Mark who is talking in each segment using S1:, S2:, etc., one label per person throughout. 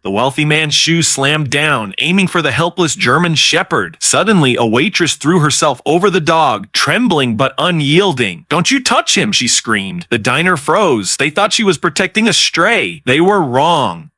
S1: The wealthy man's shoe slammed down, aiming for the helpless German shepherd. Suddenly, a waitress threw herself over the dog, trembling but unyielding. "Don't you touch him," she screamed. The diner froze. They thought she was protecting a stray. They were wrong.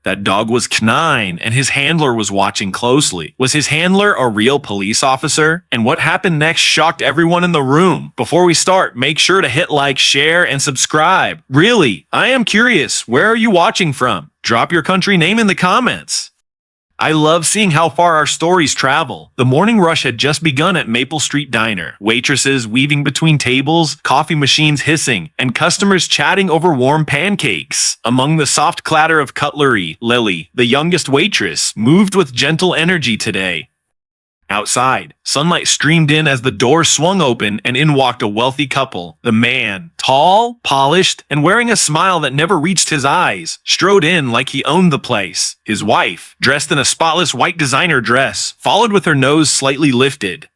S1: That dog was canine, and his handler was watching closely. Was his handler a real police officer? And what happened next shocked everyone in the room. Before we start, make sure to hit like, share, and subscribe. Really, I am curious, where are you watching from? Drop your country name in the comments. I love seeing how far our stories travel. The morning rush had just begun at Maple Street Diner. Waitresses weaving between tables, coffee machines hissing, and customers chatting over warm pancakes. Among the soft clatter of cutlery, Lily, the youngest waitress, moved with gentle energy today. Outside, sunlight streamed in as the door swung open and in walked a wealthy couple. The man, tall, polished, and wearing a smile that never reached his eyes, strode in like he owned the place. His wife, dressed in a spotless white designer dress, followed with her nose slightly lifted.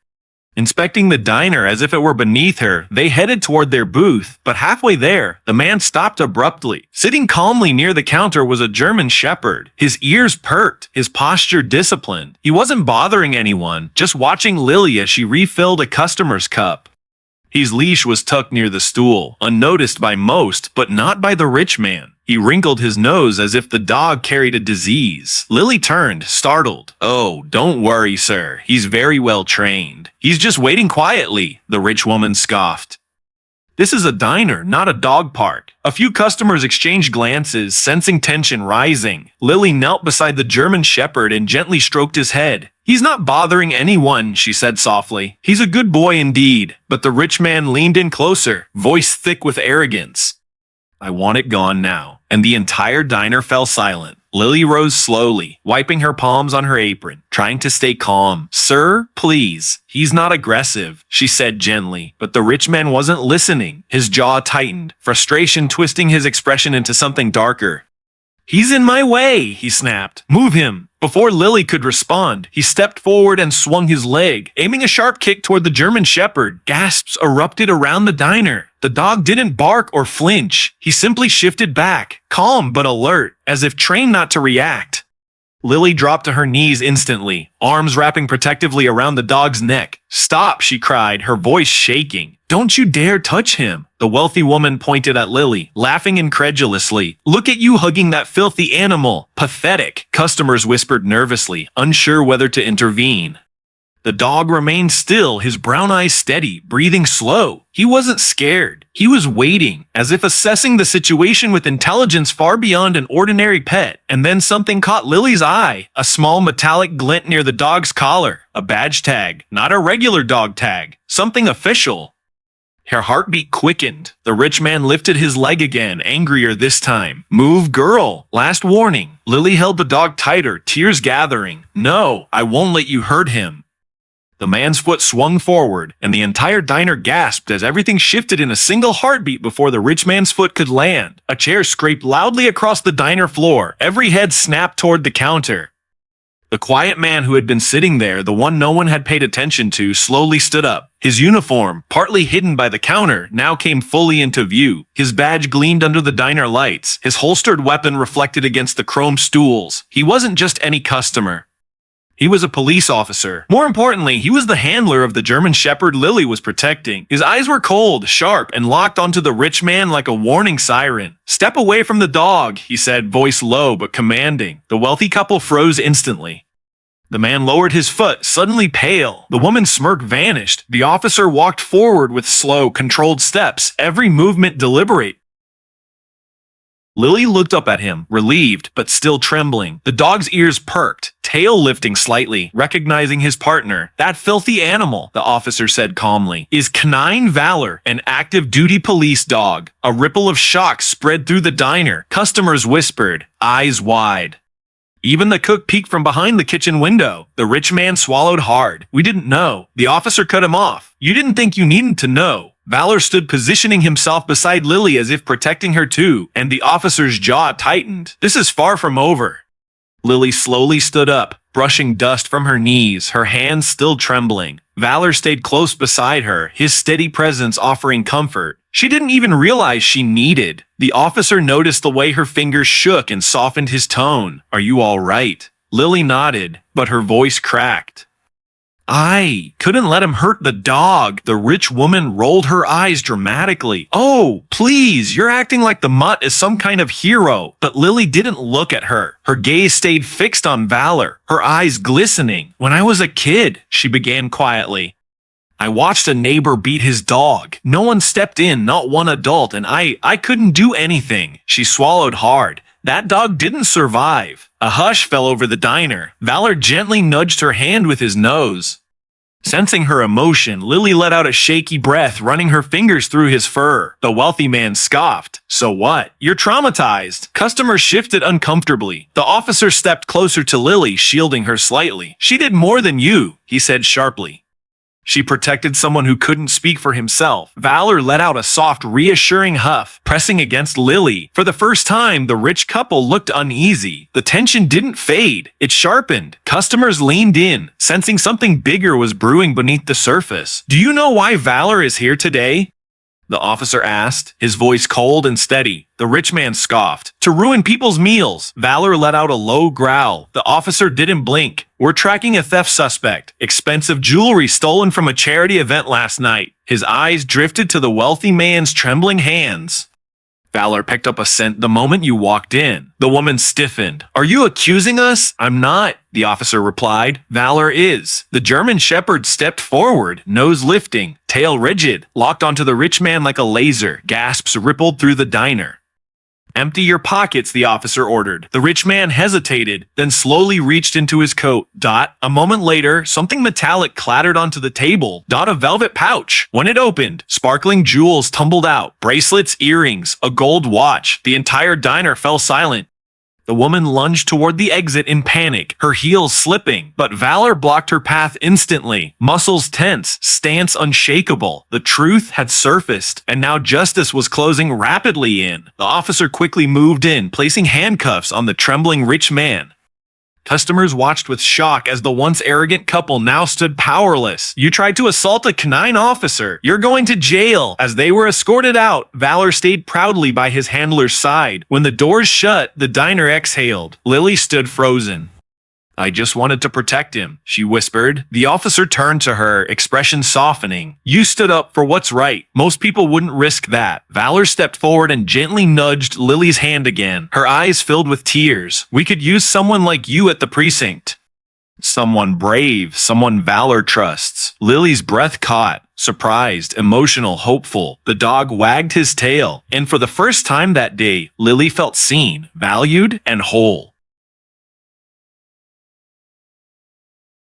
S1: Inspecting the diner as if it were beneath her, they headed toward their booth, but halfway there, the man stopped abruptly. Sitting calmly near the counter was a German shepherd, his ears perked, his posture disciplined. He wasn't bothering anyone, just watching Lily as she refilled a customer's cup. His leash was tucked near the stool, unnoticed by most, but not by the rich man. He wrinkled his nose as if the dog carried a disease. Lily turned, startled. "Oh, don't worry, sir. He's very well trained. He's just waiting quietly," the rich woman scoffed. This is a diner, not a dog park. A few customers exchanged glances, sensing tension rising. Lily knelt beside the German shepherd and gently stroked his head. "He's not bothering anyone," she said softly. "He's a good boy indeed." But the rich man leaned in closer, voice thick with arrogance. "I want it gone now." And the entire diner fell silent. Lily rose slowly, wiping her palms on her apron, trying to stay calm. "Sir, please. He's not aggressive," she said gently. But the rich man wasn't listening. His jaw tightened, frustration twisting his expression into something darker. "He's in my way," he snapped. "Move him." Before Lily could respond, he stepped forward and swung his leg, aiming a sharp kick toward the German shepherd. Gasps erupted around the diner. The dog didn't bark or flinch. He simply shifted back, calm but alert, as if trained not to react. Lily dropped to her knees instantly, arms wrapping protectively around the dog's neck. "Stop," she cried, her voice shaking. "Don't you dare touch him." The wealthy woman pointed at Lily, laughing incredulously. "Look at you hugging that filthy animal. Pathetic." Customers whispered nervously, unsure whether to intervene. The dog remained still, his brown eyes steady, breathing slow. He wasn't scared. He was waiting, as if assessing the situation with intelligence far beyond an ordinary pet. And then something caught Lily's eye, a small metallic glint near the dog's collar. A badge tag, not a regular dog tag, something official. Her heartbeat quickened. The rich man lifted his leg again, angrier this time. "Move, girl. Last warning." Lily held the dog tighter, tears gathering. "No, I won't let you hurt him." The man's foot swung forward, and the entire diner gasped as everything shifted in a single heartbeat before the rich man's foot could land. A chair scraped loudly across the diner floor. Every head snapped toward the counter. The quiet man who had been sitting there, the one no one had paid attention to, slowly stood up. His uniform, partly hidden by the counter, now came fully into view. His badge gleamed under the diner lights. His holstered weapon reflected against the chrome stools. He wasn't just any customer. He was a police officer. More importantly, he was the handler of the German shepherd Lily was protecting. His eyes were cold, sharp, and locked onto the rich man like a warning siren. "Step away from the dog," he said, voice low but commanding. The wealthy couple froze instantly. The man lowered his foot, suddenly pale. The woman's smirk vanished. The officer walked forward with slow, controlled steps, every movement deliberate. Lily looked up at him, relieved, but still trembling. The dog's ears perked, tail lifting slightly, recognizing his partner. "That filthy animal," the officer said calmly, "is Canine Valor, an active duty police dog." A ripple of shock spread through the diner. Customers whispered, eyes wide. Even the cook peeked from behind the kitchen window. The rich man swallowed hard. "We didn't know." The officer cut him off. "You didn't think you needed to know." Valor stood positioning himself beside Lily as if protecting her too, and the officer's jaw tightened. "This is far from over." Lily slowly stood up, brushing dust from her knees, her hands still trembling. Valor stayed close beside her, his steady presence offering comfort. she didn't even realize she needed. The officer noticed the way her fingers shook and softened his tone. "Are you all right?" Lily nodded, but her voice cracked. "I couldn't let him hurt the dog." The rich woman rolled her eyes dramatically. "Oh, please, you're acting like the mutt is some kind of hero." But Lily didn't look at her. Her gaze stayed fixed on Valor, her eyes glistening. "When I was a kid," she began quietly, "I watched a neighbor beat his dog. No one stepped in, not one adult, and I couldn't do anything." She swallowed hard. "That dog didn't survive." A hush fell over the diner. Valor gently nudged her hand with his nose. Sensing her emotion, Lily let out a shaky breath, running her fingers through his fur. The wealthy man scoffed. "So what? You're traumatized." Customers shifted uncomfortably. The officer stepped closer to Lily, shielding her slightly. "She did more than you," he said sharply. She protected someone who couldn't speak for himself. Valor let out a soft, reassuring huff, pressing against Lily. For the first time, the rich couple looked uneasy. The tension didn't fade. It sharpened. Customers leaned in, sensing something bigger was brewing beneath the surface. "Do you know why Valor is here today?" the officer asked, his voice cold and steady. The rich man scoffed. "To ruin people's meals." Valor let out a low growl. The officer didn't blink. "We're tracking a theft suspect. Expensive jewelry stolen from a charity event last night." His eyes drifted to the wealthy man's trembling hands. "Valor picked up a scent the moment you walked in." The woman stiffened. "Are you accusing us?" "I'm not," the officer replied. "Valor is." The German shepherd stepped forward, nose lifting, tail rigid, locked onto the rich man like a laser. Gasps rippled through the diner. "Empty your pockets," the officer ordered. The rich man hesitated, then slowly reached into his coat. A moment later, something metallic clattered onto the table. A velvet pouch. When it opened, sparkling jewels tumbled out. Bracelets, earrings, a gold watch. The entire diner fell silent. The woman lunged toward the exit in panic, her heels slipping, but Valor blocked her path instantly. Muscles tense, stance unshakable. The truth had surfaced, and now justice was closing rapidly in. The officer quickly moved in, placing handcuffs on the trembling rich man. Customers watched with shock as the once arrogant couple now stood powerless. "You tried to assault a canine officer. You're going to jail." As they were escorted out, Valor stayed proudly by his handler's side. When the doors shut, the diner exhaled. Lily stood frozen. "I just wanted to protect him," she whispered. The officer turned to her, expression softening. "You stood up for what's right. Most people wouldn't risk that." Valor stepped forward and gently nudged Lily's hand again, her eyes filled with tears. "We could use someone like you at the precinct. Someone brave, someone Valor trusts." Lily's breath caught, surprised, emotional, hopeful. The dog wagged his tail, and for the first time that day, Lily felt seen, valued, and whole.